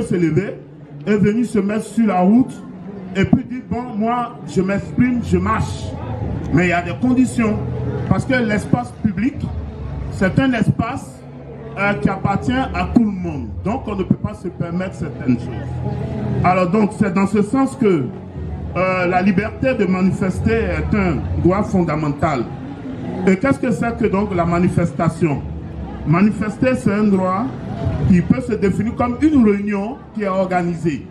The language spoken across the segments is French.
se lever, est venu se mettre sur la route et puis dit, bon, moi, je m'exprime, je marche. Mais il y a des conditions. Parce que l'espace public, c'est un espace qui appartient à tout le monde. Donc, on ne peut pas se permettre certaines choses. Alors, donc, c'est dans ce sens que la liberté de manifester est un droit fondamental. Et qu'est-ce que c'est que donc la manifestation? Manifester, c'est un droit qui peut se définir comme une réunion qui est organisée.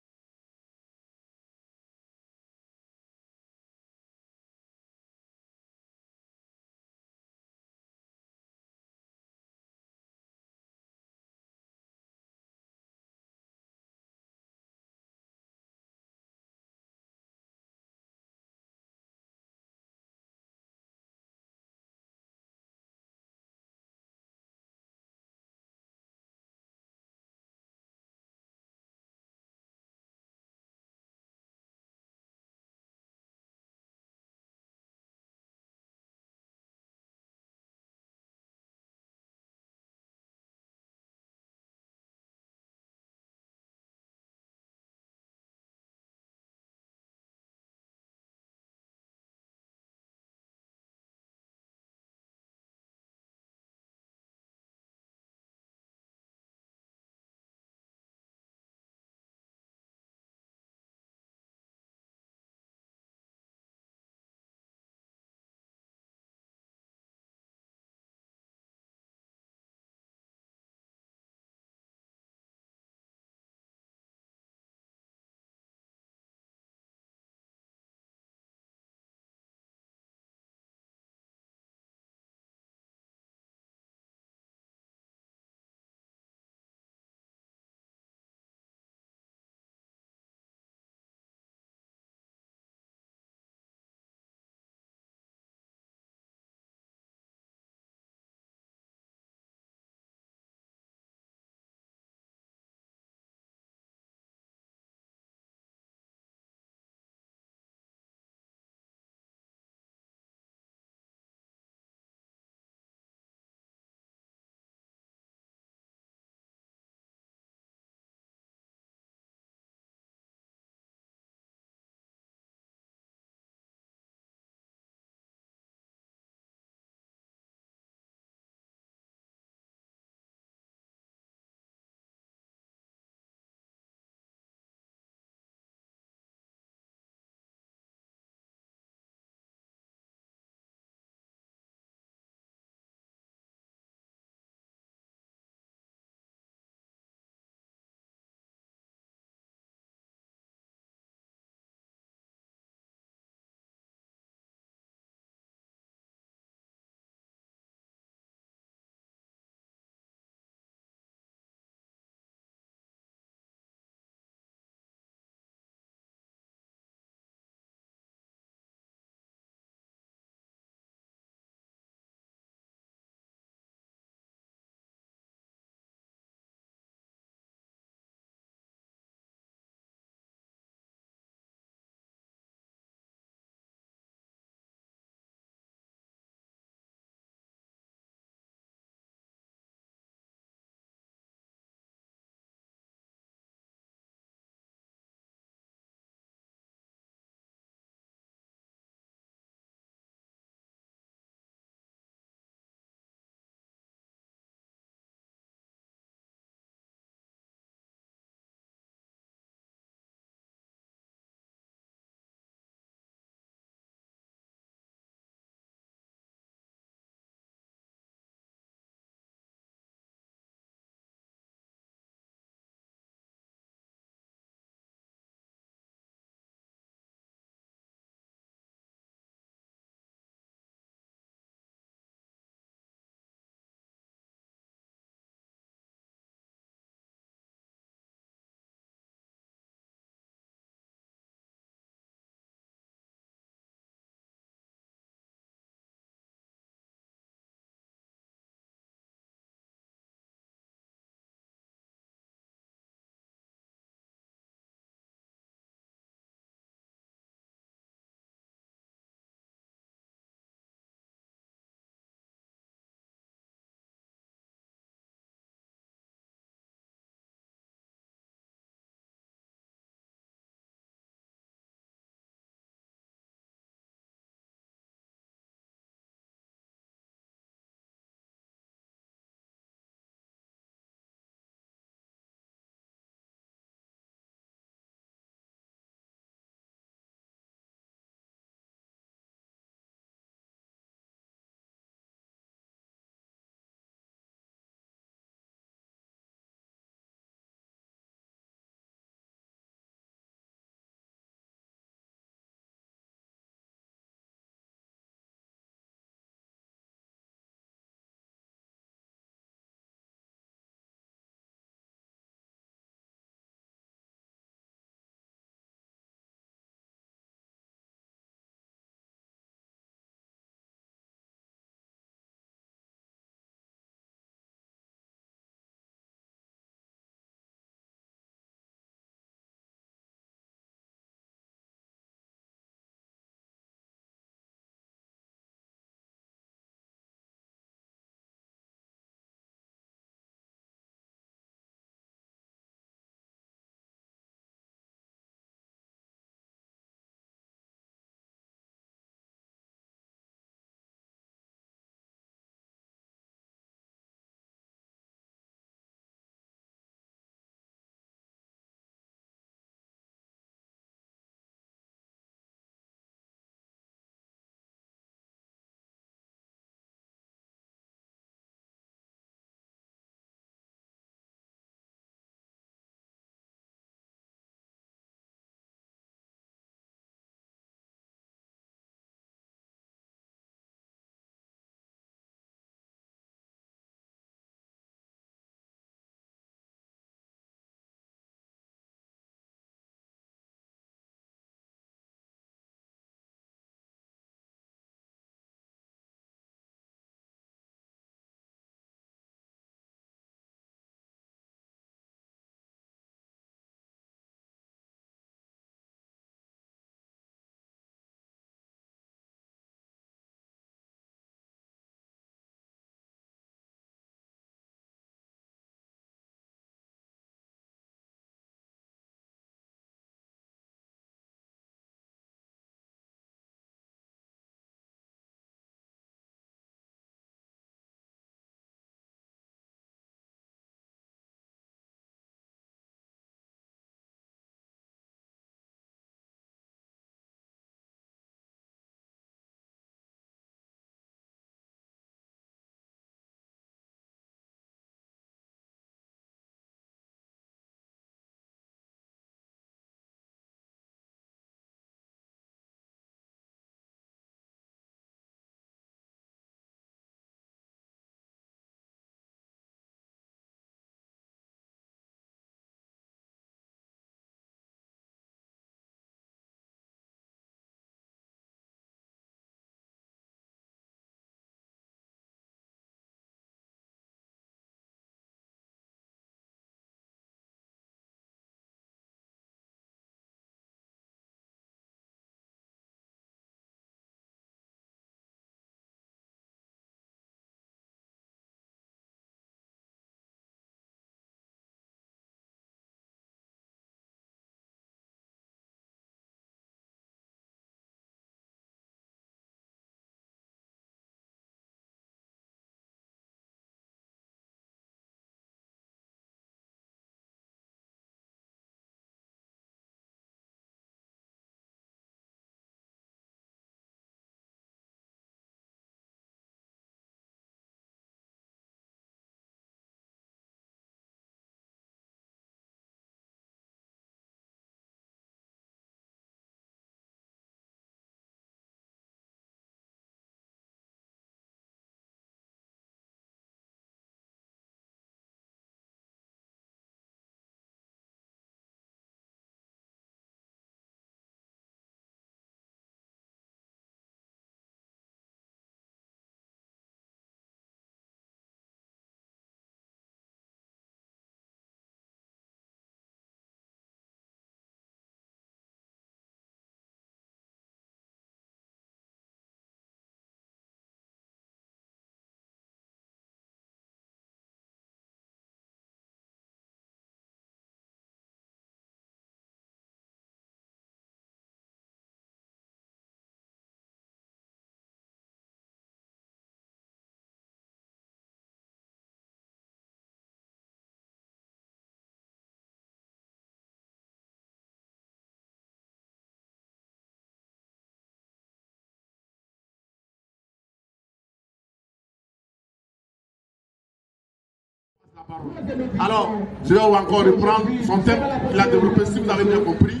Alors, je vais encore reprendre son thème qu'il a développé, si vous avez bien compris.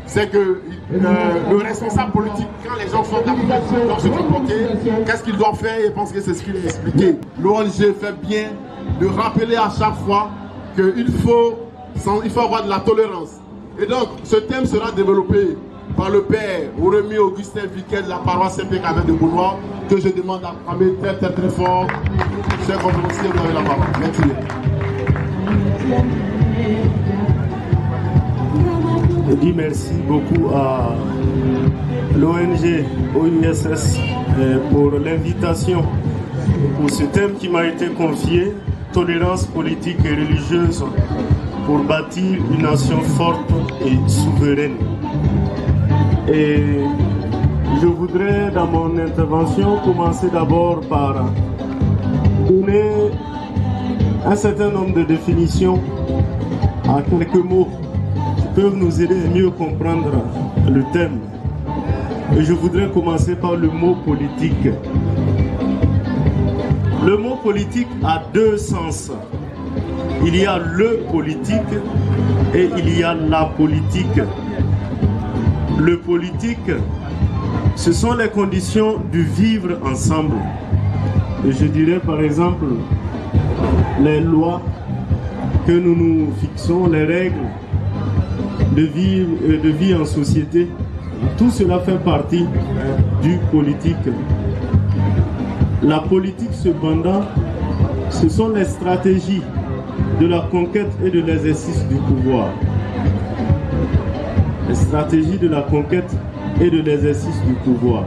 C'est que le responsable politique, quand les gens sont d'accord, doivent se comporter, qu'est-ce qu'ils doivent faire? Je pense que c'est ce qu'il a expliqué. L'ONG fait bien de rappeler à chaque fois qu'il faut avoir de la tolérance. Et donc, ce thème sera développé par le père Rémi Augustin Viquet de la paroisse Saint-Pierre de Bounois, que je demande à acclamer très très très fort. Chers conférenciers, vous avez la parole. Merci. Je dis merci beaucoup à l'ONG OISS pour l'invitation pour ce thème qui m'a été confié, tolérance politique et religieuse pour bâtir une nation forte et souveraine. Et je voudrais dans mon intervention commencer d'abord par donner un certain nombre de définitions à quelques mots qui peuvent nous aider à mieux comprendre le thème. Et je voudrais commencer par le mot politique. Le mot politique a deux sens. Il y a le politique et il y a la politique. Le politique, ce sont les conditions du vivre ensemble. Et je dirais par exemple les lois que nous nous fixons, les règles de vie en société. Tout cela fait partie du politique. La politique, cependant, ce sont les stratégies de la conquête et de l'exercice du pouvoir. Les stratégies de la conquête et de l'exercice du pouvoir.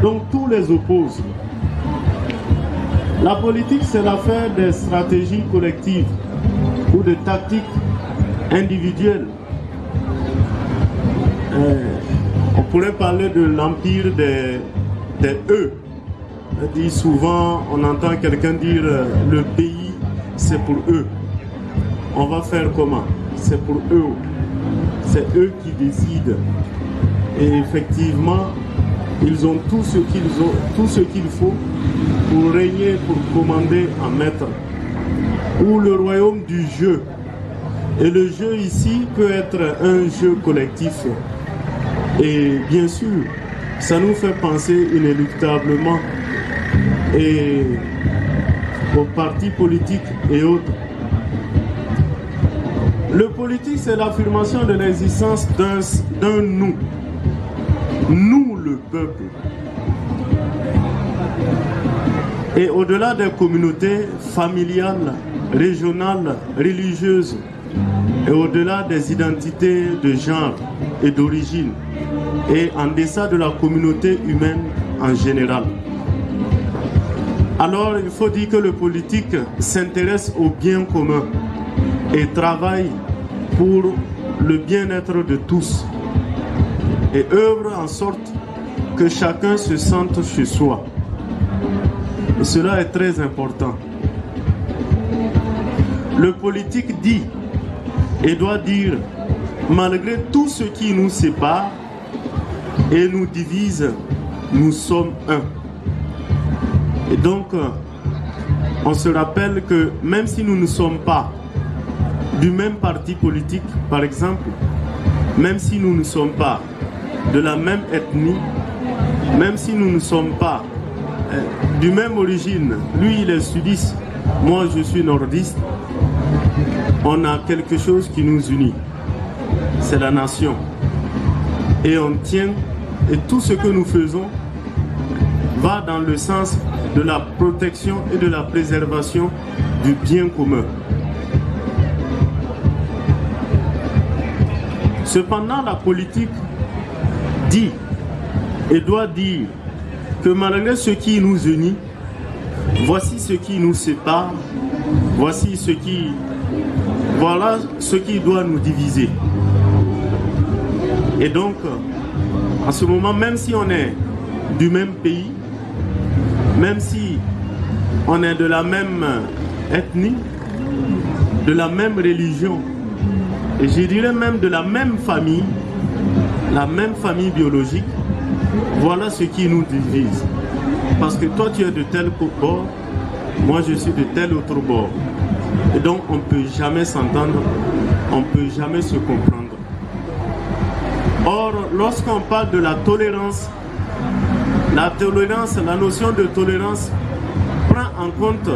Donc tous les opposent. La politique, c'est l'affaire des stratégies collectives ou des tactiques individuelles. On pourrait parler de l'empire des E. On dit souvent, on entend quelqu'un dire le pays, c'est pour eux. On va faire comment? C'est pour eux. C'est eux qui décident. Et effectivement, ils ont tout ce qu'il faut pour régner, pour commander en maître. Ou le royaume du jeu. Et le jeu ici peut être un jeu collectif. Et bien sûr, ça nous fait penser inéluctablement aux partis politiques et autres. Le politique, c'est l'affirmation de l'existence d'un nous. Nous, le peuple. Et au-delà des communautés familiales, régionales, religieuses, et au-delà des identités de genre et d'origine, et en deçà de la communauté humaine en général. Alors, il faut dire que le politique s'intéresse au bien commun et travaille pour le bien-être de tous et œuvre en sorte que chacun se sente chez soi. Et cela est très important. Le politique dit et doit dire, malgré tout ce qui nous sépare et nous divise, nous sommes un. Et donc, on se rappelle que même si nous ne sommes pas du même parti politique, par exemple, même si nous ne sommes pas de la même ethnie, même si nous ne sommes pas du même origine, lui il est sudiste, moi je suis nordiste, on a quelque chose qui nous unit, c'est la nation. Et on tient, et tout ce que nous faisons va dans le sens de la protection et de la préservation du bien commun. Cependant, la politique dit et doit dire que malgré ce qui nous unit, voici ce qui nous sépare, voilà ce qui doit nous diviser. Et donc, en ce moment, même si on est du même pays, même si on est de la même ethnie, de la même religion, et je dirais même de la même famille biologique, voilà ce qui nous divise. Parce que toi tu es de tel bord, moi je suis de tel autre bord. Et donc on ne peut jamais s'entendre, on ne peut jamais se comprendre. Or, lorsqu'on parle de la tolérance, la notion de tolérance prend en compte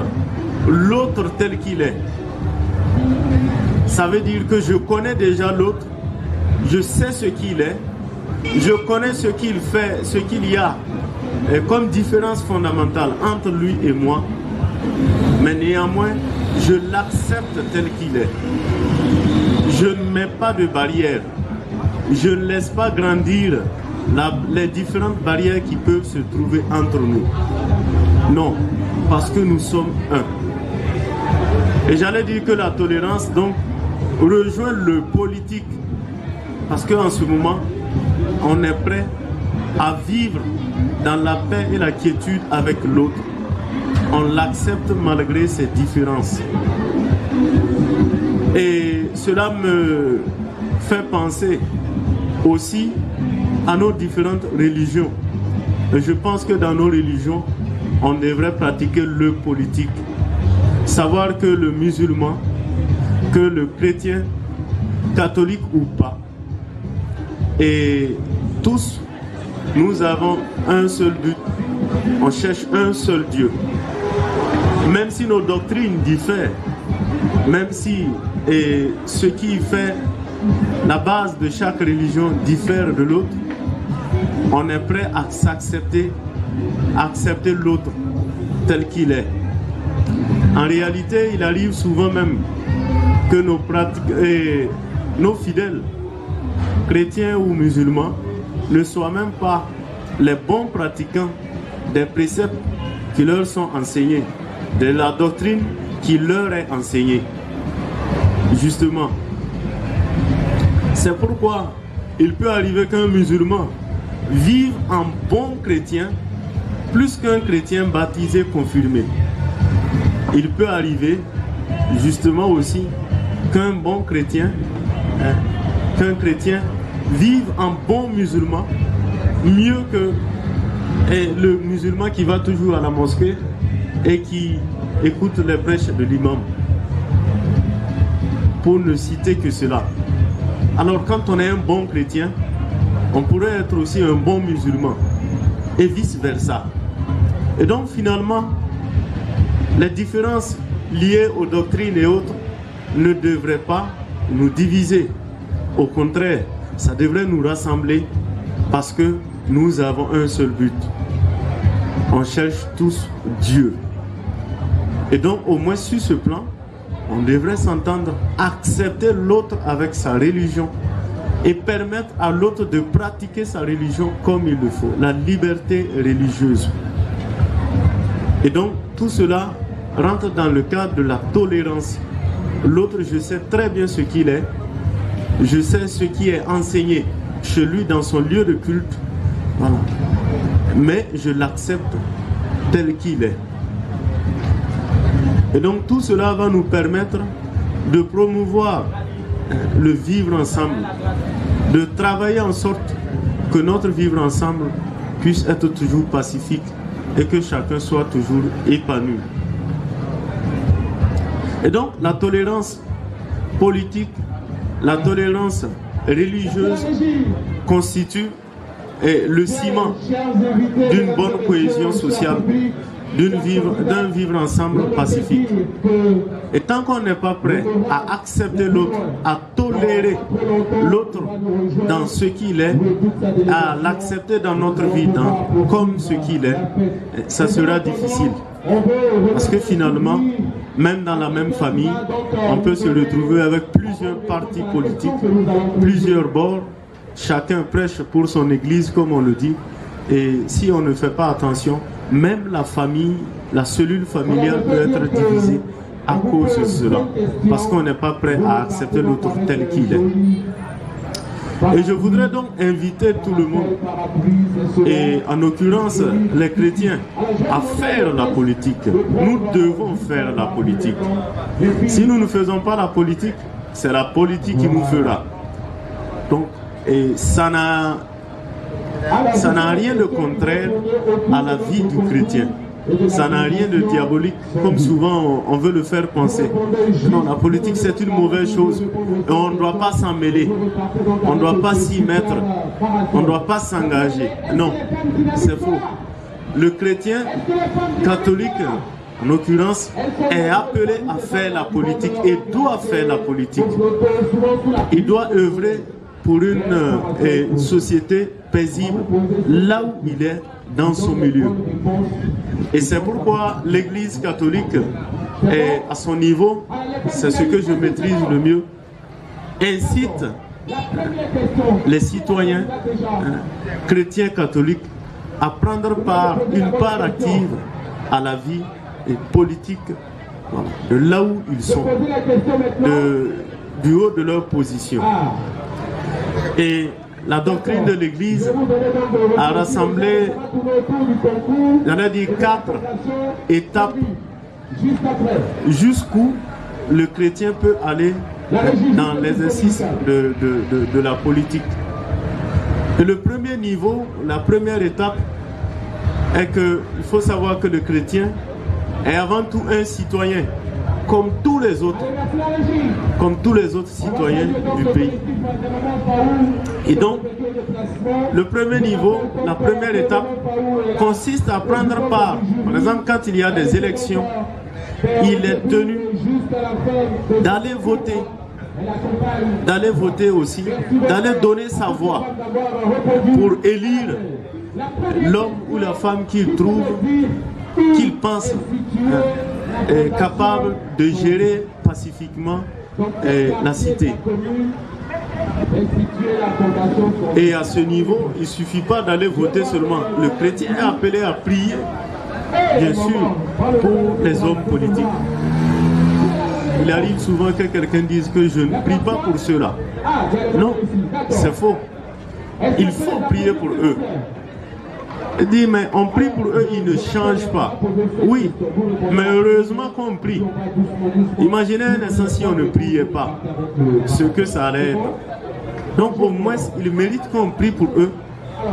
l'autre tel qu'il est. Ça veut dire que je connais déjà l'autre, je sais ce qu'il est, je connais ce qu'il fait, ce qu'il y a comme différence fondamentale entre lui et moi, mais néanmoins, je l'accepte tel qu'il est. Je ne mets pas de barrière. Je ne laisse pas grandir les différentes barrières qui peuvent se trouver entre nous. Non, parce que nous sommes un. Et j'allais dire que la tolérance, donc, rejoint le politique. Parce qu'en ce moment, on est prêt à vivre dans la paix et la quiétude avec l'autre. On l'accepte malgré ses différences. Et cela me fait penser aussi à nos différentes religions. Et je pense que dans nos religions, on devrait pratiquer le politique. Savoir que le musulman, que le chrétien, catholique ou pas, et tous, nous avons un seul but. On cherche un seul Dieu. Même si nos doctrines diffèrent, même si ce qui fait la base de chaque religion diffère de l'autre, on est prêt à s'accepter, accepter l'autre tel qu'il est. En réalité, il arrive souvent même que nos fidèles, chrétiens ou musulmans, ne soient même pas les bons pratiquants des préceptes qui leur sont enseignés, de la doctrine qui leur est enseignée. Justement, c'est pourquoi il peut arriver qu'un musulman vive en bon chrétien plus qu'un chrétien baptisé, confirmé. Il peut arriver justement aussi qu'un bon chrétien, qu'un chrétien vive en bon musulman mieux que le musulman qui va toujours à la mosquée et qui écoute les prêches de l'imam. Pour ne citer que cela. Alors quand on est un bon chrétien, on pourrait être aussi un bon musulman et vice versa. Et donc finalement, les différences liées aux doctrines et autres ne devraient pas nous diviser. Au contraire, ça devrait nous rassembler parce que nous avons un seul but. On cherche tous Dieu. Et donc au moins sur ce plan, on devrait s'entendre, accepter l'autre avec sa religion et permettre à l'autre de pratiquer sa religion comme il le faut. La liberté religieuse. Et donc tout cela rentre dans le cadre de la tolérance. L'autre, je sais très bien ce qu'il est. Je sais ce qui est enseigné chez lui dans son lieu de culte. Voilà. Mais je l'accepte tel qu'il est. Et donc tout cela va nous permettre de promouvoir le vivre ensemble, de travailler en sorte que notre vivre ensemble puisse être toujours pacifique et que chacun soit toujours épanoui. Et donc la tolérance politique, la tolérance religieuse constitue le ciment d'une bonne cohésion sociale, d'un vivre ensemble pacifique. Et tant qu'on n'est pas prêt à accepter l'autre, à tolérer l'autre dans ce qu'il est, à l'accepter dans notre vie comme ce qu'il est, ça sera difficile. Parce que finalement, même dans la même famille, on peut se retrouver avec plusieurs partis politiques, plusieurs bords, chacun prêche pour son église comme on le dit. Et si on ne fait pas attention, même la famille, la cellule familiale peut être divisée à cause de cela. Parce qu'on n'est pas prêt à accepter l'autre tel qu'il est. Et je voudrais donc inviter tout le monde, et en l'occurrence les chrétiens, à faire la politique. Nous devons faire la politique. Si nous ne faisons pas la politique, c'est la politique qui nous fera. Donc, et ça n'a rien de contraire à la vie du chrétien. Ça n'a rien de diabolique, comme souvent on veut le faire penser. Non, la politique c'est une mauvaise chose. Et on ne doit pas s'en mêler. On ne doit pas s'y mettre. On ne doit pas s'engager. Non, c'est faux. Le chrétien catholique, en l'occurrence, est appelé à faire la politique et doit faire la politique. Il doit œuvrer pour une société paisible là où il est dans son milieu. Et c'est pourquoi l'Église catholique est à son niveau, c'est ce que je maîtrise le mieux, incite les citoyens chrétiens catholiques à prendre une part active à la vie politique, voilà, de là où ils sont, du haut de leur position. Et la doctrine de l'Église a rassemblé, j'en ai dit 4 étapes jusqu'où le chrétien peut aller dans l'exercice de la politique. Et le premier niveau, la première étape est qu'il faut savoir que le chrétien est avant tout un citoyen, comme tous les autres citoyens du pays. Et donc, le premier niveau, la première étape, consiste à prendre part. Par exemple, quand il y a des élections, il est tenu d'aller voter aussi, d'aller donner sa voix pour élire l'homme ou la femme qu'il trouve, qu'il pense est capable de gérer pacifiquement la cité. Et à ce niveau, il ne suffit pas d'aller voter seulement. Le chrétien est appelé à prier, bien sûr, pour les hommes politiques. Il arrive souvent que quelqu'un dise que je ne prie pas pour ceux-là. Non, c'est faux. Il faut prier pour eux. Il dit, mais on prie pour eux, ils ne changent pas. Oui, mais heureusement qu'on prie. Imaginez un instant si on ne priait pas, ce que ça allait être. Donc au moins, ils méritent qu'on prie pour eux.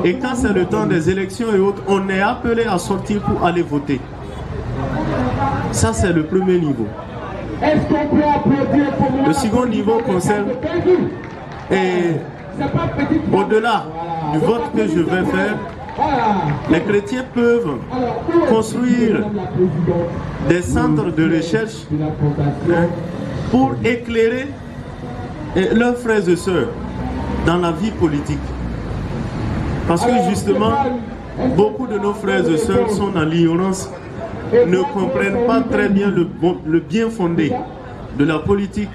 Et quand c'est le temps des élections et autres, on est appelé à sortir pour aller voter. Ça, c'est le premier niveau. Le second niveau concerne, et au-delà du vote que je vais faire, les chrétiens peuvent construire des centres de recherche pour éclairer leurs frères et sœurs dans la vie politique. Parce que justement, beaucoup de nos frères et sœurs sont dans l'ignorance, ne comprennent pas très bien le bien fondé de la politique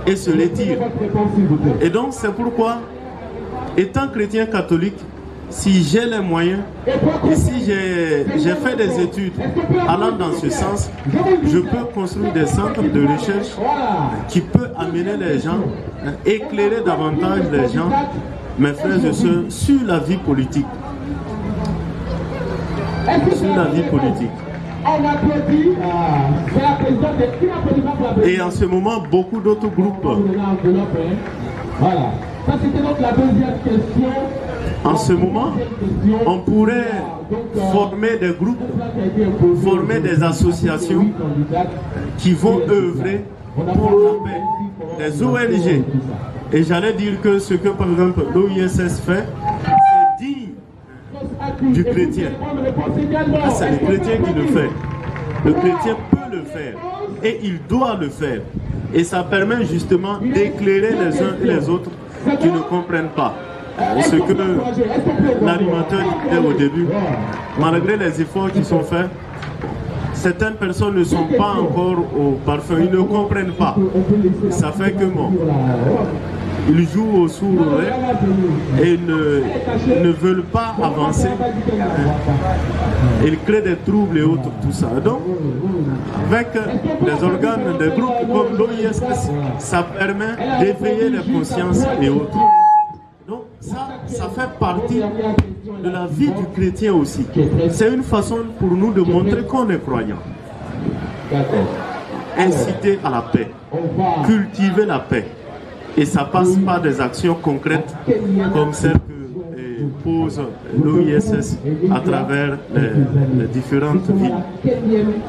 et se l'étirent. Et donc c'est pourquoi, étant chrétien catholique, si j'ai les moyens et si j'ai fait des études allant dans ce sens, je peux construire des centres de recherche qui peuvent amener les gens, éclairer davantage les gens, mes frères et sœurs, sur la vie politique. Sur la vie politique. Et en ce moment, beaucoup d'autres groupes. Voilà. Ça, c'était donc la deuxième question. En ce moment, on pourrait former des groupes, former des associations qui vont œuvrer pour la paix, des ONG. Et j'allais dire que ce que par exemple l'OISS fait, c'est digne du chrétien. C'est le chrétien qui le fait. Le chrétien peut le faire et il doit le faire. Et ça permet justement d'éclairer les uns et les autres qui ne comprennent pas. Ce que l'animateur disait au début, malgré les efforts qui sont faits, certaines personnes ne sont pas encore au parfum, ils ne comprennent pas. Ça fait que bon, ils jouent au sourd et ne veulent pas avancer. Ils créent des troubles et autres, tout ça. Donc, avec des organes, des groupes comme l'OIS, ça permet d'éveiller les consciences et autres. Donc ça fait partie de la vie du chrétien aussi. C'est une façon pour nous de montrer qu'on est croyant. Inciter à la paix, cultiver la paix. Et ça passe par des actions concrètes comme celles que pose l'OISS à travers les différentes villes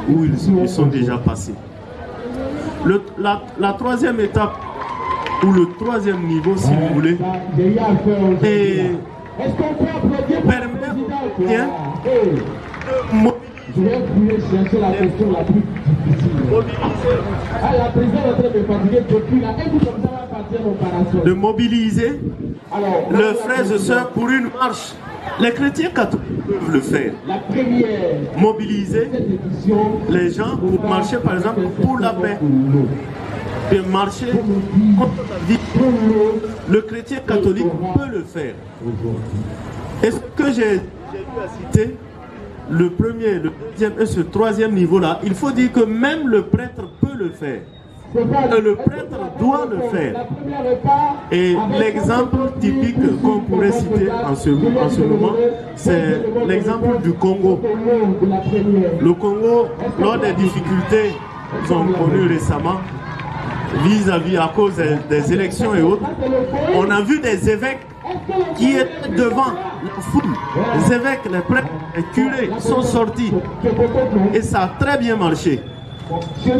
où ils sont déjà passés. La troisième étape, ou le troisième niveau, si vous voulez, permet bien de mobiliser leurs frères et sœurs pour une marche. Les chrétiens catholiques peuvent le faire. Mobiliser les gens pour marcher, par exemple, pour la paix. Et marcher contre la vie. Le chrétien catholique peut le faire. Et ce que j'ai eu à citer, le premier, le deuxième et ce troisième niveau-là, il faut dire que même le prêtre peut le faire. Le prêtre doit le faire. Et l'exemple typique qu'on pourrait citer en ce moment, c'est l'exemple du Congo. Le Congo, lors des difficultés qu'ils ont connues récemment, vis-à-vis à cause des élections et autres, on a vu des évêques qui étaient devant la foule. Les évêques, les prêtres, les curés sont sortis. Et ça a très bien marché.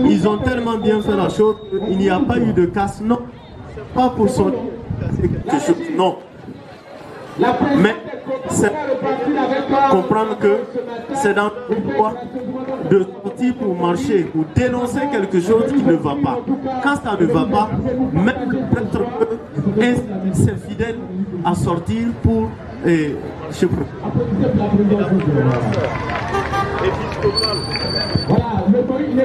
Ils ont tellement bien fait la chose qu'il n'y a pas eu de casse. Non, pas pour sortir quelque chose. Non. Mais c'est comprendre que c'est dans le droit de sortir pour marcher, pour dénoncer quelque chose qui ne va pas. Quand ça ne va pas, même le prêtre peut inciter ses fidèles à sortir pour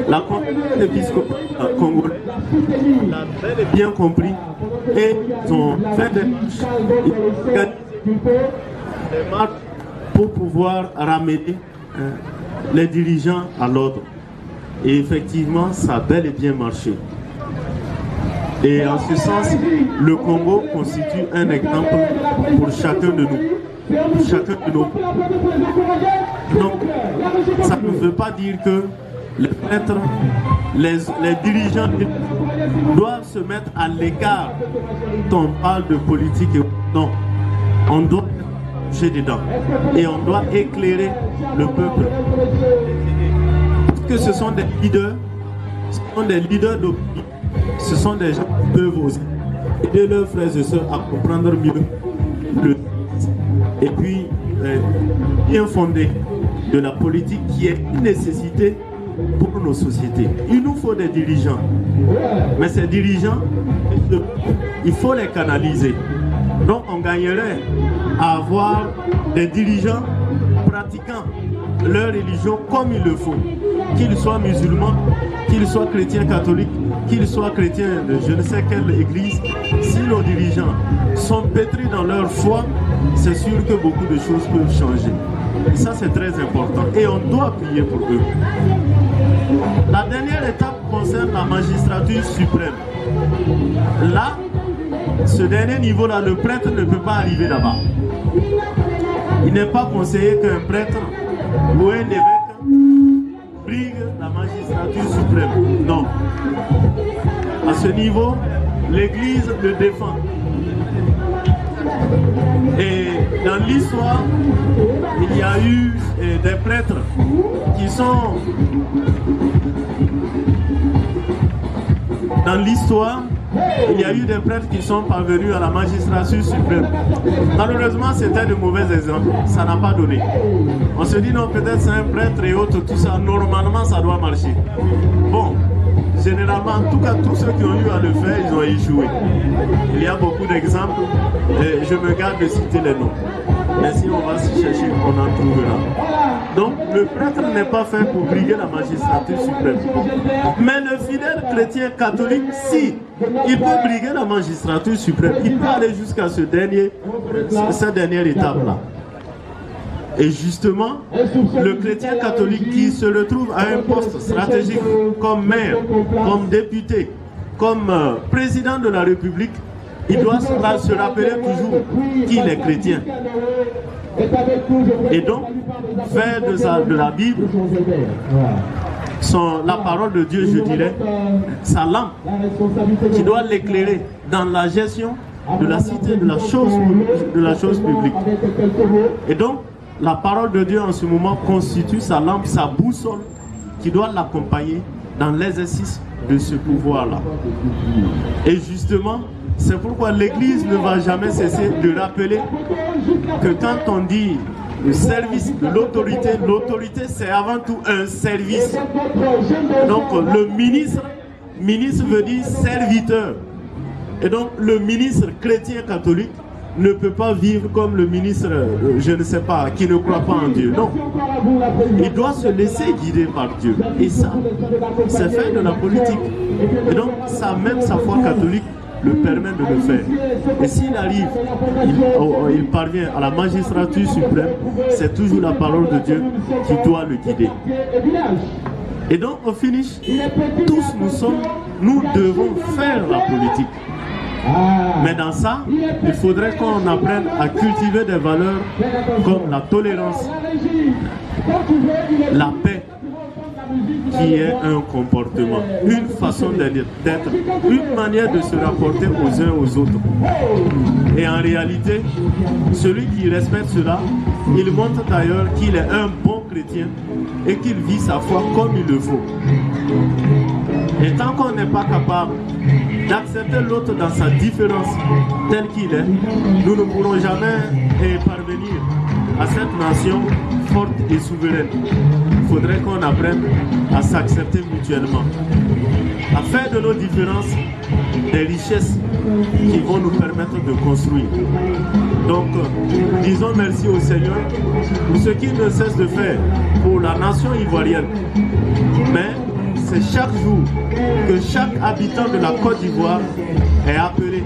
la conférence épiscopale congolaise l'a bien compris et ils ont fait des marches pour pouvoir ramener les dirigeants à l'ordre. Et effectivement, ça a bel et bien marché. Et en ce sens, le Congo constitue un exemple pour chacun de nous. Chacun de nous. Donc, ça ne veut pas dire que les prêtres, les dirigeants doivent se mettre à l'écart quand on parle de politique. Non, on doit toucher dedans et on doit éclairer le peuple. Parce que ce sont des leaders, d'opinion, ce sont des gens qui peuvent aussi aider leurs frères et sœurs à comprendre mieux et puis bien fondé de la politique qui est une nécessité pour nos sociétés. Il nous faut des dirigeants, mais ces dirigeants, il faut les canaliser. Donc on gagnerait à avoir des dirigeants pratiquant leur religion comme il le faut, qu'ils soient musulmans, qu'ils soient chrétiens catholiques, qu'ils soient chrétiens de je ne sais quelle église. Si nos dirigeants sont pétris dans leur foi, c'est sûr que beaucoup de choses peuvent changer. Et ça, c'est très important. Et on doit prier pour eux. La dernière étape concerne la magistrature suprême. Là, ce dernier niveau-là, le prêtre ne peut pas arriver là-bas. Il n'est pas conseillé qu'un prêtre ou un évêque brigue la magistrature suprême. Non. À ce niveau, l'Église le défend. Et dans l'histoire, il y a eu des prêtres qui sont... Dans l'histoire, il y a eu des prêtres qui sont parvenus à la magistrature suprême. Malheureusement, c'était de mauvais exemples. Ça n'a pas donné. On se dit non, peut-être c'est un prêtre et autres, tout ça. Normalement, ça doit marcher. Bon, généralement, en tout cas, tous ceux qui ont eu à le faire, ils ont échoué. Il y a beaucoup d'exemples. Je me garde de citer les noms. Mais si on va se chercher, on en trouvera. Donc, le prêtre n'est pas fait pour briguer la magistrature suprême. Mais le fidèle chrétien catholique, si, il peut briguer la magistrature suprême. Il peut aller jusqu'à cette dernière étape-là. Et justement, le chrétien catholique qui se retrouve à un poste stratégique comme maire, comme député, comme président de la République, il doit se rappeler toujours qu'il est chrétien. Et donc, faire de la Bible la parole de Dieu, je dirais, sa lampe, qui doit l'éclairer dans la gestion de la cité, de la chose publique. Et donc, la parole de Dieu en ce moment constitue sa lampe, sa boussole qui doit l'accompagner dans l'exercice de ce pouvoir-là. Et justement, c'est pourquoi l'Église ne va jamais cesser de rappeler que quand on dit le service de l'autorité, l'autorité c'est avant tout un service. Donc le ministre veut dire serviteur. Et donc le ministre chrétien catholique ne peut pas vivre comme le ministre, je ne sais pas, qui ne croit pas en Dieu. Non. Il doit se laisser guider par Dieu. Et ça, c'est faire de la politique. Et donc, ça, même sa foi catholique le permet de le faire. Et s'il arrive, il parvient à la magistrature suprême, c'est toujours la parole de Dieu qui doit le guider. Et donc, au finish, tous nous devons faire la politique. Mais dans ça, il faudrait qu'on apprenne à cultiver des valeurs comme la tolérance, la paix, qui est un comportement, une façon d'être, une manière de se rapporter aux uns aux autres. Et en réalité, celui qui respecte cela, il montre d'ailleurs qu'il est un bon chrétien et qu'il vit sa foi comme il le faut. Et tant qu'on n'est pas capable d'accepter l'autre dans sa différence tel qu'il est, nous ne pourrons jamais parvenir à cette nation forte et souveraine. Il faudrait qu'on apprenne à s'accepter mutuellement, à faire de nos différences des richesses qui vont nous permettre de construire. Donc, disons merci au Seigneur pour ce qu'il ne cesse de faire pour la nation ivoirienne. Mais c'est chaque jour que chaque habitant de la Côte d'Ivoire est appelé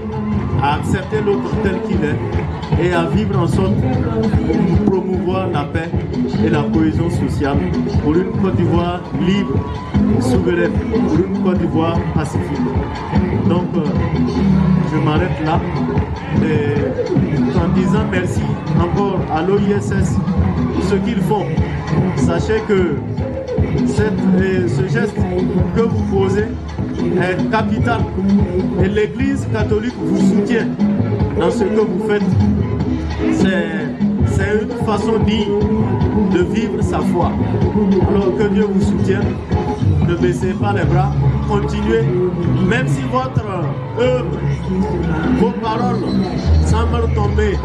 à accepter l'autre tel qu'il est et à vivre en sorte de promouvoir la paix et la cohésion sociale pour une Côte d'Ivoire libre, souveraine, pour une Côte d'Ivoire pacifique. Donc, je m'arrête là et en disant merci encore à l'OISS pour ce qu'ils font. Sachez que ce geste que vous posez est capital et l'Église catholique vous soutient dans ce que vous faites. C'est une façon digne de vivre sa foi. Alors que Dieu vous soutienne, ne baissez pas les bras, continuez, même si votre œuvre, vos paroles semblent tomber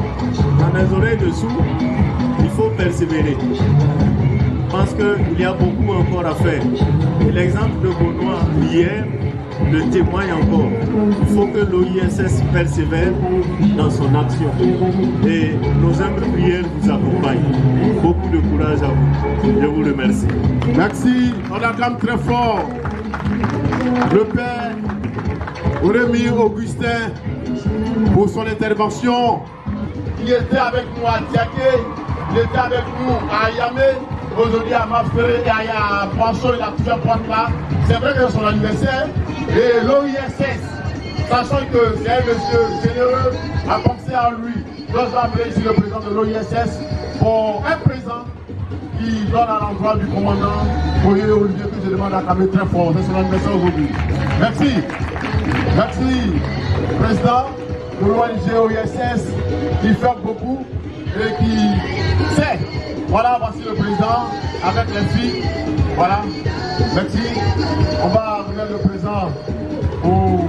dans les oreilles de sourds, il faut persévérer. Parce qu'il y a beaucoup encore à faire. Et l'exemple de Benoît hier le témoigne encore. Il faut que l'OISS persévère dans son action. Et nos humbles prières vous accompagnent. Beaucoup de courage à vous. Je vous remercie. Merci. On acclame très fort le Père Rémi Augustin pour son intervention. Il était avec nous à Diaké, il était avec nous à Yamé. Aujourd'hui à Maféré et à Poisson, il a toujours pointe là. C'est vrai que c'est son anniversaire. Et l'OISS, sachant que c'est un monsieur généreux, a pensé à lui. Nous avons appelé ici le président de l'OISS pour un présent qui donne à l'endroit du commandant Olivier que je demande à acclamer très fort. C'est son anniversaire aujourd'hui. Merci. Merci, président de l'ONG OISS qui fait beaucoup et qui sait. Voilà, voici le président avec les filles. Voilà, merci. On va remettre le président au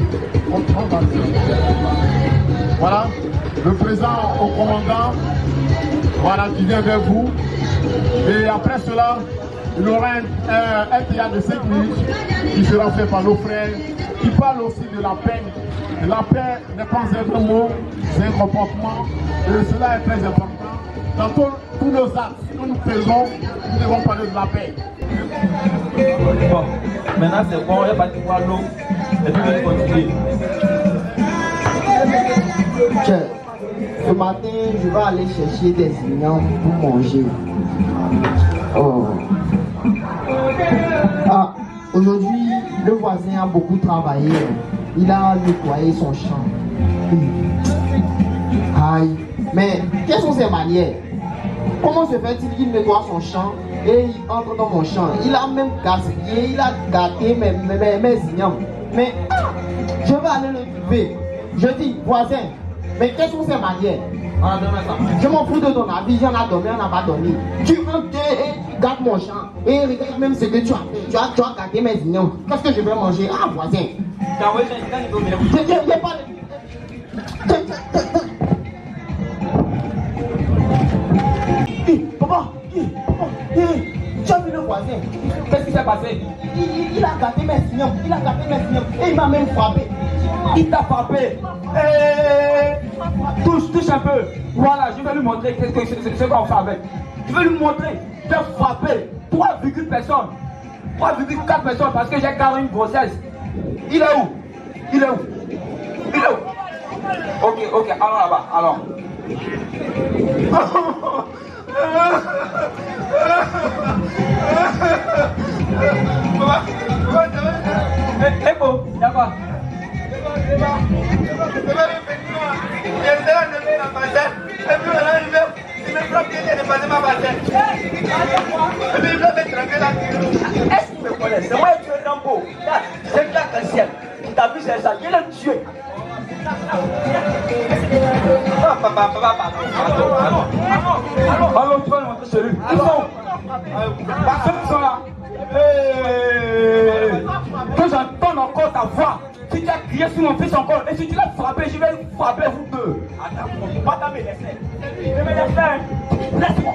voilà, le président au commandant. Voilà, qui vient vers vous. Et après cela, il y aura un théâtre de 5 minutes qui sera fait par nos frères, qui parle aussi de la paix. Et la paix n'est pas un mot, c'est un comportement. Et cela est très important. Dans tous nos actes que nous faisons, nous devons parler de la paix. Bon, maintenant c'est bon, il n'y a pas de voir l'eau. Et puis on va continuer. Ce matin, je vais aller chercher des ignorants pour manger. Oh. Ah, aujourd'hui, le voisin a beaucoup travaillé. Il a nettoyé son champ. Aïe. Mais quelles sont ses manières? Comment se fait-il qu'il nettoie son champ et il entre dans mon champ? Il a même gaspillé, il a gâté mes ignorants. Mais je vais aller le trouver. Je dis, voisin, Mais quelles sont ces manières? Je m'en fous de ton avis, j'en ai dormi, on n'a pas dormi. Tu entres et tu gardes mon champ. Et regarde même ce que tu as fait. Tu as gardé mes ignons. Qu'est-ce que je vais manger? Ah, voisin. J'ai pas Papa, tu as vu le voisin? Qu'est-ce qui s'est passé? Il a gâté mes signaux, et il m'a même frappé. Il t'a frappé. Touche un peu. Voilà, je vais lui montrer ce qu'on fait avec. Je vais lui montrer. J'ai frappé 3,4 personnes. 3,4 personnes parce que j'ai carré une grossesse. Il est où? Ok, alors là-bas, alors. Echo, y'a quoi? Est-ce qu'il me connaît? C'est moi qui tué Rambo. C'est clair que le ciel. T'as vu, c'est ça, il l'a tué. Allons, tu vas lui montrer celui. Ils sont là. Que j'entende encore ta voix. Si tu as crié sur mon fils encore, et si tu l'as frappé, je vais frapper vous deux. Attends, pas me laisser. Je vais les faire. Laisse-moi.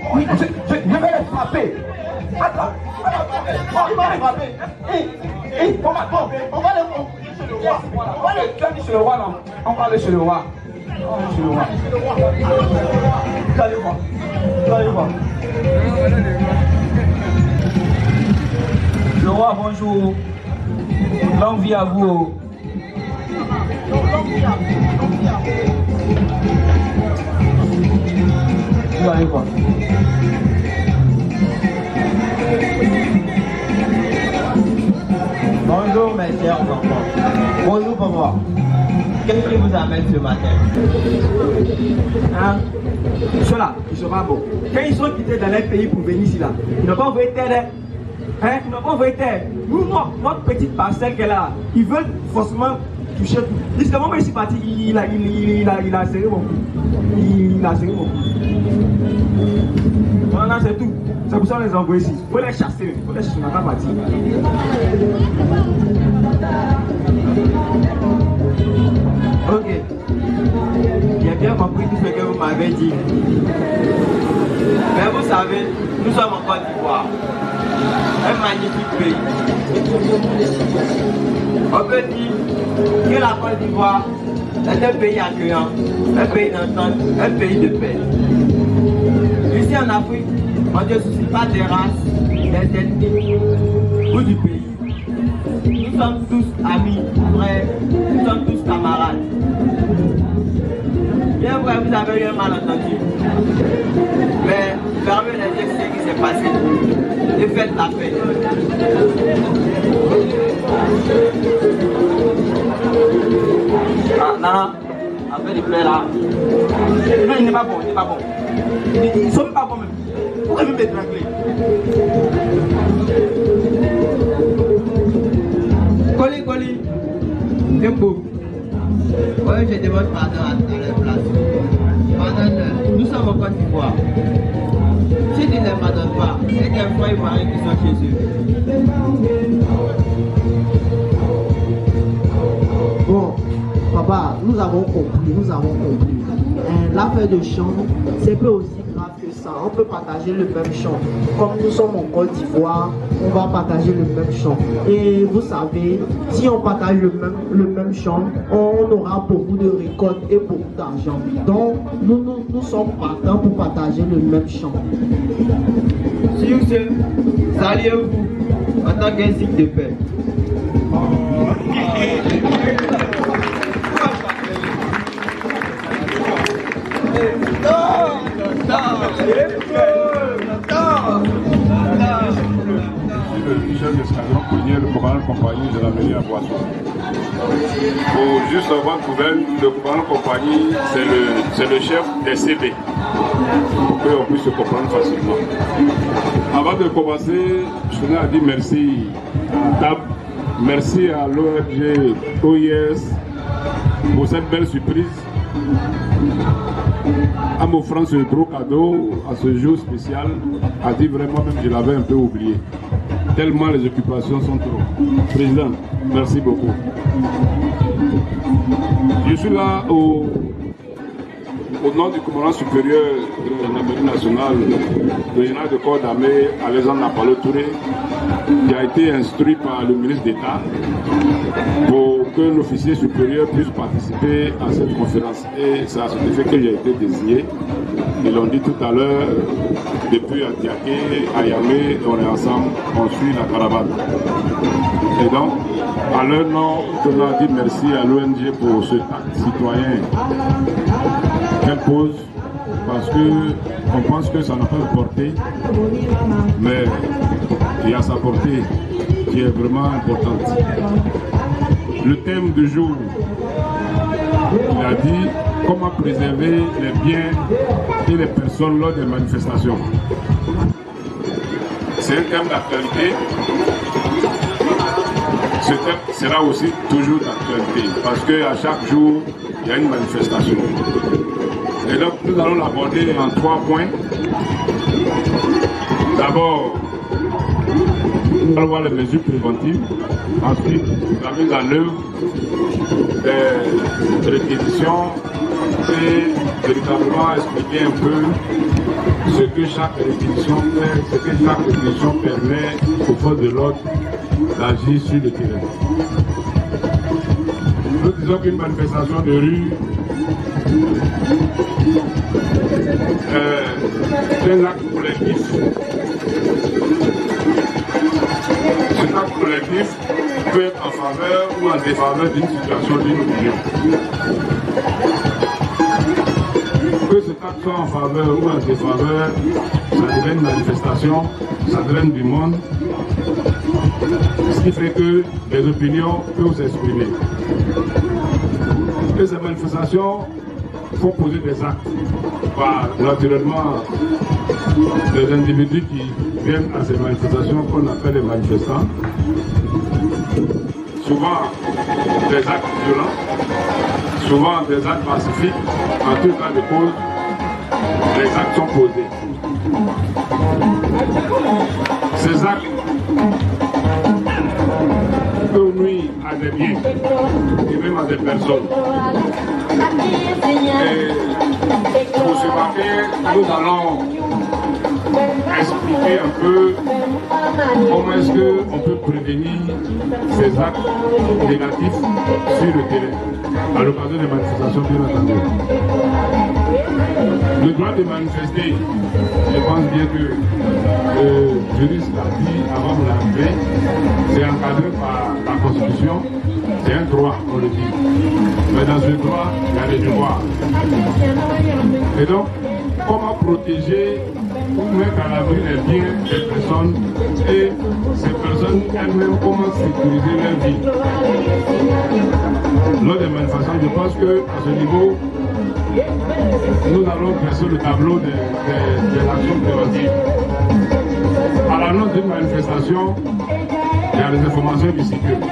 Je vais les frapper. Attends. Il va les frapper. On va les montrer chez le roi. On va les faire chez le roi, non? On va aller chez le roi. Tu allez voir. Le roi, bonjour. Longue vie à vous. Tu allez voir. Bonjour mes chers enfants. Bonjour papa. Qu'est-ce qui vous amène ce matin? Hein? Ceux-là, ils sont pas bons. Quand ils sont quittés dans leur pays pour venir ici là, ils n'ont pas envoyé terre. Hein? Ils n'ont pas envoyé terre. Nous, notre petite parcelle qu'elle a, ils veulent forcément toucher tout. Justement, moi je suis parti, il a serré mon cou. Il a serré mon cou. Non, c'est tout. C'est pour ça qu'on les a envoyés ici. Il faut les chasser. On n'a pas parti. Ok. J'ai bien compris tout ce que vous m'avez dit. Mais vous savez, nous sommes en Côte d'Ivoire. Un magnifique pays. On peut dire que la Côte d'Ivoire est un pays accueillant, un pays d'entente, un pays de paix. Ici en Afrique, on ne soucie pas des races, des ethnies ou du pays. Nous sommes tous amis, frères, nous sommes tous camarades. Bien vrai, vous avez eu un malentendu. Mais fermez les yeux sur ce qui s'est passé et faites la paix. Ah, non, après les plaies là. Non, il n'est pas bon, Ils ne sont pas bons même. Pourquoi ils me m'étrangler? Coli, c'est beau. Oui, je demande pardon à la place. Pardonne, nous sommes en Côte d'Ivoire. Si tu ne les pardonnes pas, c'est qu'un frère et mari qui sont chez eux. Bon, papa, nous avons compris. L'affaire de champ, c'est peu aussi grave que ça. On peut partager le même champ. Comme nous sommes en Côte d'Ivoire, on va partager le même champ. Et vous savez, si on partage le même champ, on aura beaucoup de récoltes et beaucoup d'argent. Donc, nous sommes partants pour partager le même champ. Sur ce, saluez-vous en tant qu'un signe de paix. Le chef d'escadron Cognier, le commandant de compagnie de la mairie à Boisson. Pour juste avoir une nouvelle, le commandant de compagnie, c'est le chef des CB. Pour qu'on puisse se comprendre facilement. Avant de commencer, je tenais à dire merci à TAP, merci à l'ONG OIS pour cette belle surprise. à m'offrant ce gros cadeau à ce jour spécial, a dit vraiment même je l'avais un peu oublié. Tellement les occupations sont trop. Président, merci beaucoup. Je suis là au nom du commandant supérieur de la gendarmerie nationale, le général de corps d'armée Alexandre Napalo Touré, qui a été instruit par le ministre d'État pour que l'officier supérieur puisse participer à cette conférence. Et c'est à cet effet que j'ai été désigné. Ils l'ont dit tout à l'heure, depuis Antiaké, à Yamé, on est ensemble, on suit la caravane. Et donc, à leur nom, je leur dis merci à l'ONG pour ce acte citoyen qu'elle pose, parce qu'on pense que ça n'a pas de portée, mais il y a sa portée qui est vraiment importante. Le thème du jour, il a dit comment préserver les biens et les personnes lors des manifestations. C'est un thème d'actualité. Ce thème sera aussi toujours d'actualité parce qu'à chaque jour, il y a une manifestation. Et donc, nous allons l'aborder en 3 points. D'abord, nous allons voir les mesures préventives. Ensuite, la mise en œuvre des réquisitions et véritablement expliquer un peu ce que chaque réquisition fait, ce que chaque réquisition permet aux forces de l'ordre d'agir sur le terrain. Nous disons qu'une manifestation de rue c'est un acte collectif. Cet acte collectif peut être en faveur ou en défaveur d'une situation, d'une opinion. Que cet acte soit en faveur ou en défaveur, ça devient une manifestation, ça draine du monde, ce qui fait que les opinions peuvent s'exprimer. Et ces manifestations font poser des actes par naturellement les individus qui viennent à ces manifestations qu'on appelle les manifestants. Souvent des actes violents, souvent des actes pacifiques, en tout cas de cause, les actes sont posés. Ces actes peuvent nuire à des biens et même à des personnes. Et pour ce papier, nous allons expliquer un peu comment est-ce qu'on peut prévenir ces actes négatifs sur le terrain, à l'occasion des manifestations bien entendu. Le droit de manifester, je pense bien que le juriste l'a dit avant de l'arrivée, c'est encadré par la Constitution, c'est un droit, on le dit. Mais dans ce droit, il y a des devoirs. Et donc, comment protéger ou mettre à l'abri les biens des personnes et ces personnes elles-mêmes, comment sécuriser leur vie. Lors des manifestations, je pense qu'à ce niveau, nous allons dresser le tableau des actions préventives. À l'annonce d'une manifestation, il y a des informations qui circulent.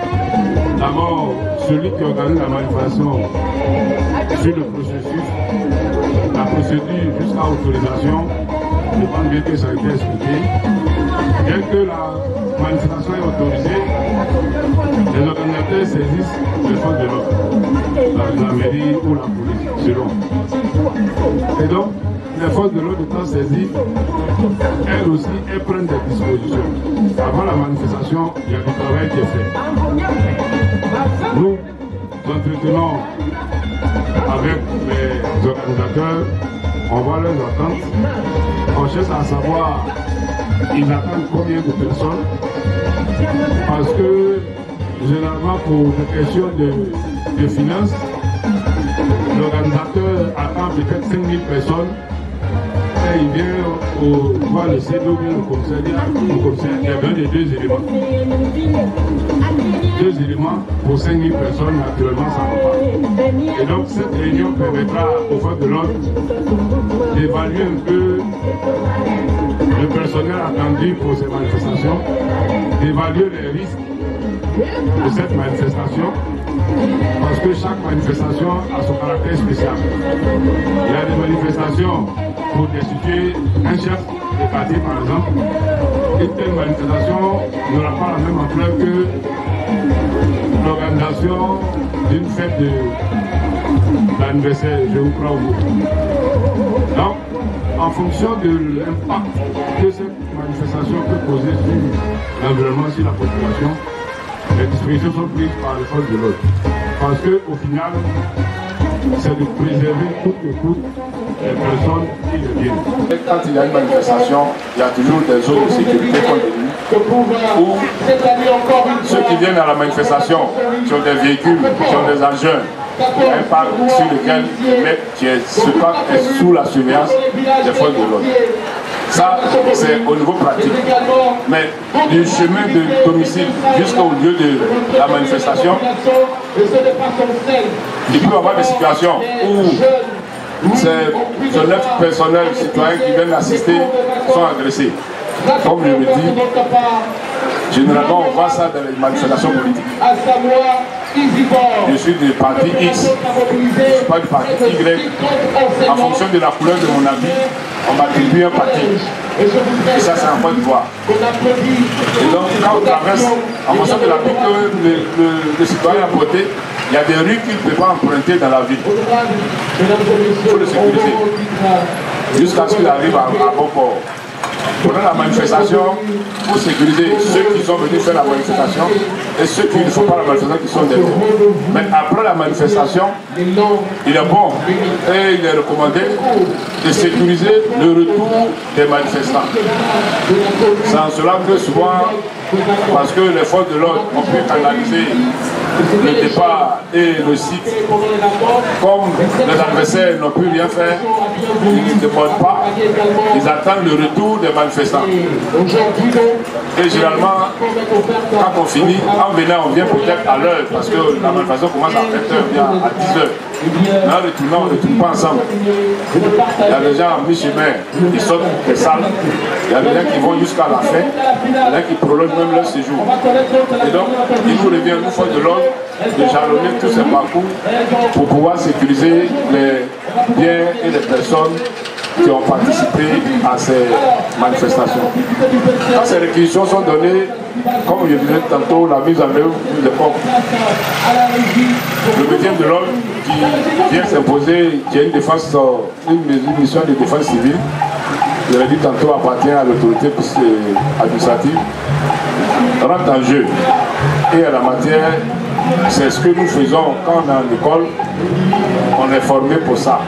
D'abord, celui qui organise la manifestation suit le processus, la procédure jusqu'à autorisation. Je pense bien que ça a été expliqué. Dès que la manifestation est autorisée, les organisateurs saisissent les forces de l'ordre, la mairie ou la police, selon. Et donc, les forces de l'ordre étant saisies, elles aussi, elles prennent des dispositions. Avant la manifestation, il y a du travail qui est fait. Nous entretenons avec les organisateurs, on voit leurs attentes, on cherche à savoir ils attendent combien de personnes, parce que généralement pour des questions de finances, l'organisateur attend peut-être 5000 personnes et il vient voir le CEDO ou bien le commissariat, il y a besoin de 2 éléments. 2 éléments pour 5000 personnes, naturellement ça ne va pas. Et donc cette réunion permettra aux forces de l'ordre d'évaluer un peu le personnel attendu pour ces manifestations, d'évaluer les risques de cette manifestation parce que chaque manifestation a son caractère spécial. Il y a des manifestations pour destituer un chef de quartier, par exemple. Une telle manifestation n'aura pas la même ampleur que l'organisation d'une fête de l'anniversaire, je vous crois au mot. Donc, en fonction de l'impact que cette manifestation peut poser sur l'environnement, sur la population, les dispositions sont prises par les forces de l'ordre. Parce qu'au final, c'est de préserver coûte que coûte les personnes qui le viennent. Quand il y a une manifestation, il y a toujours des zones de sécurité contenues où ceux qui viennent à la manifestation, qui ont des véhicules, qui ont des engins, un parc sur lequel le mec qui est sous la surveillance des forces de l'ordre. Ça, c'est au niveau pratique. Mais du chemin de domicile jusqu'au lieu de la manifestation, il peut y avoir des situations où ces 9 personnels citoyens qui viennent assister sont agressés. Comme je le dis, généralement on voit ça dans les manifestations politiques. Je suis du parti X, je ne suis pas du parti Y. En fonction de la couleur de mon habit, on m'attribue un parti. Et ça, c'est en Côte d'Ivoire. Et donc, quand on traverse, en fonction de l'habit que le citoyen a porté, il y a des rues qu'il ne peut pas emprunter dans la ville. Il faut le sécuriser. Jusqu'à ce qu'il arrive à bon port. Pendant la manifestation, pour sécuriser ceux qui sont venus faire la manifestation et ceux qui ne font pas la manifestation qui sont derrière. Mais après la manifestation, il est bon et il est recommandé de sécuriser le retour des manifestants. C'est en cela que souvent, parce que les forces de l'ordre ont pu canaliser le départ et le site, comme les adversaires n'ont pu rien faire, ils ne déportent pas, ils attendent le retour des manifestants. Et généralement, quand on finit, en venant, on vient peut-être à l'heure, parce que la manifestation commence à 20h, bien à 10h. Mais en retournant, on ne retourne pas ensemble. Il y a des gens à mi-chemin qui sortent des salles, il y a des gens qui vont jusqu'à la fin, il y en a qui prolongent même leur séjour. Et donc, il nous revient une fois de l'ordre de jalonner tous ces parcours pour pouvoir sécuriser les biens et les personnes qui ont participé à ces manifestations. Quand ces réquisitions sont données, comme je disais tantôt, la mise en œuvre des pommes. Le maintien de l'ordre qui vient s'imposer, qui a une défense, une mission de défense civile, je l'ai dit tantôt, appartient à l'autorité administrative, rentre en jeu. Et à la matière, c'est ce que nous faisons quand on est en école, on est formé pour ça.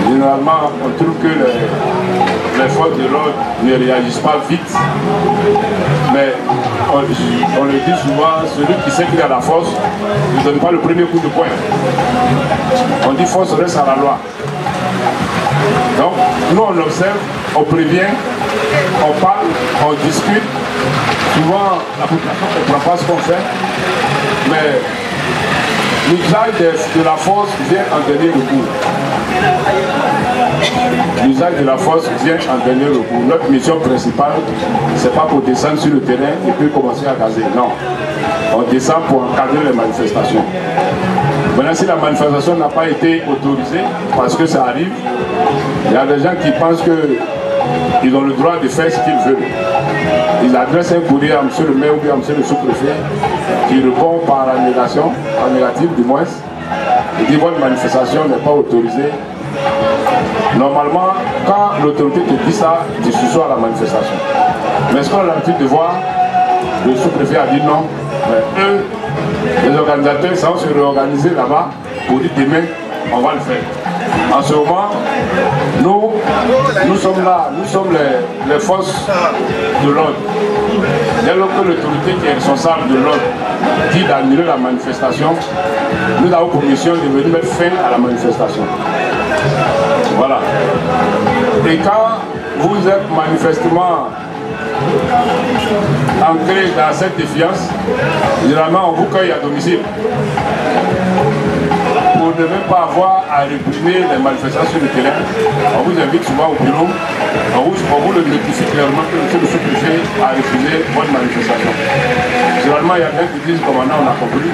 Généralement, on trouve que les forces de l'ordre ne réagissent pas vite, mais on le dit souvent, celui qui sait qu'il a la force ne donne pas le premier coup de poing. On dit force reste à la loi. Donc, nous on observe, on prévient, on parle, on discute. Souvent, la population ne comprend pas ce qu'on fait, mais l'usage de la force vient en dernier recours. L'usage de la force vient en dernier recours. Notre mission principale, ce n'est pas pour descendre sur le terrain et puis commencer à gazer. Non. On descend pour encadrer les manifestations. Maintenant, si la manifestation n'a pas été autorisée, parce que ça arrive, il y a des gens qui pensent qu'ils ont le droit de faire ce qu'ils veulent. Ils adressent un courrier à M. le maire ou bien à M. le sous-préfet qui répond par la négation, en négatif du moins. Il dit votre manifestation n'est pas autorisée. Normalement, quand l'autorité te dit ça, tu soussois à la manifestation. Mais ce qu'on a l'habitude de voir, le sous-préfet a dit non. Mais eux, les organisateurs, ça va se réorganiser là-bas pour dire demain, on va le faire. En ce moment, nous sommes là, nous sommes les forces de l'ordre. Dès lors que l'autorité qui est responsable de l'ordre dit d'annuler la manifestation, nous avons pour mission de venir mettre fin à la manifestation. Voilà. Et quand vous êtes manifestement ancré dans cette défiance, généralement on vous cueille à domicile. Pour ne même pas avoir à réprimer les manifestations sur le terrain, on vous invite souvent au bureau On vous le notifie clairement que le sous-préfet a refusé votre manifestation. Généralement, il y a bien qui disent commandant, on a compris,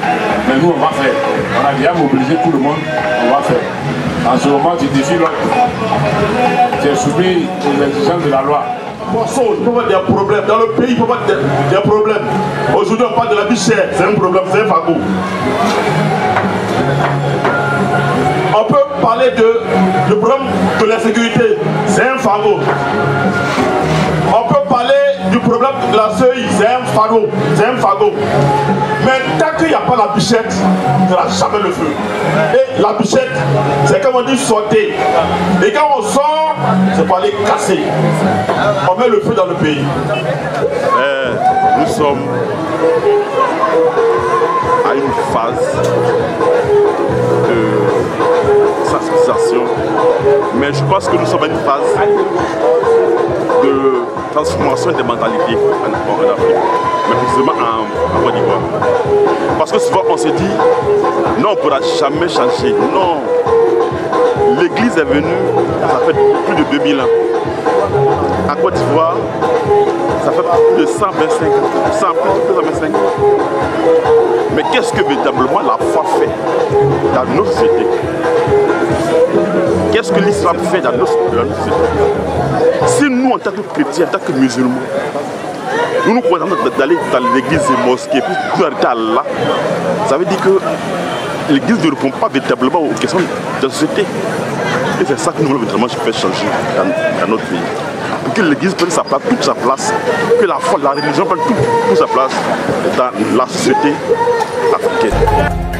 mais nous on va faire. On a déjà mobilisé tout le monde, on va faire. En ce moment, tu défies l'autre. Tu es soumis aux exigences de la loi. Il peut y avoir des problèmes. Dans le pays, il peut y avoir des problèmes. Aujourd'hui, on parle de la vie chère. C'est un problème, c'est un fardeau. On peut parler de problème de l'insécurité. C'est un fardeau. On peut parler du problème de la CEI. C'est un fardeau. C'est un fardeau. Mais tant qu'il n'y a pas la bichette, il n'y aura jamais le feu. Et la bichette, c'est comme on dit sauter. Et quand on sort, c'est pour aller casser. On met le feu dans le pays. Nous sommes à une phase de sensibilisation, mais je pense que nous sommes à une phase de transformation des mentalités en Afrique, mais précisément en Côte d'Ivoire. Parce que souvent on se dit, non, on ne pourra jamais changer. Non, l'Église est venue, ça fait plus de 2000 ans. En Côte d'Ivoire, ça fait plus de 125 ans. Mais qu'est-ce que véritablement la foi fait dans nos sociétés? Qu'est-ce que l'islam fait dans nos sociétés? Si nous, en tant que chrétiens, en tant que musulmans, nous nous contentons d'aller dans l'église et mosquée, puis nous arrêter à Allah, ça veut dire que l'église ne répond pas véritablement aux questions de la société. Et c'est ça que nous voulons véritablement faire changer dans notre pays. Pour que l'église prenne sa place, toute sa place, que la foi, la religion prenne toute sa place dans la société africaine.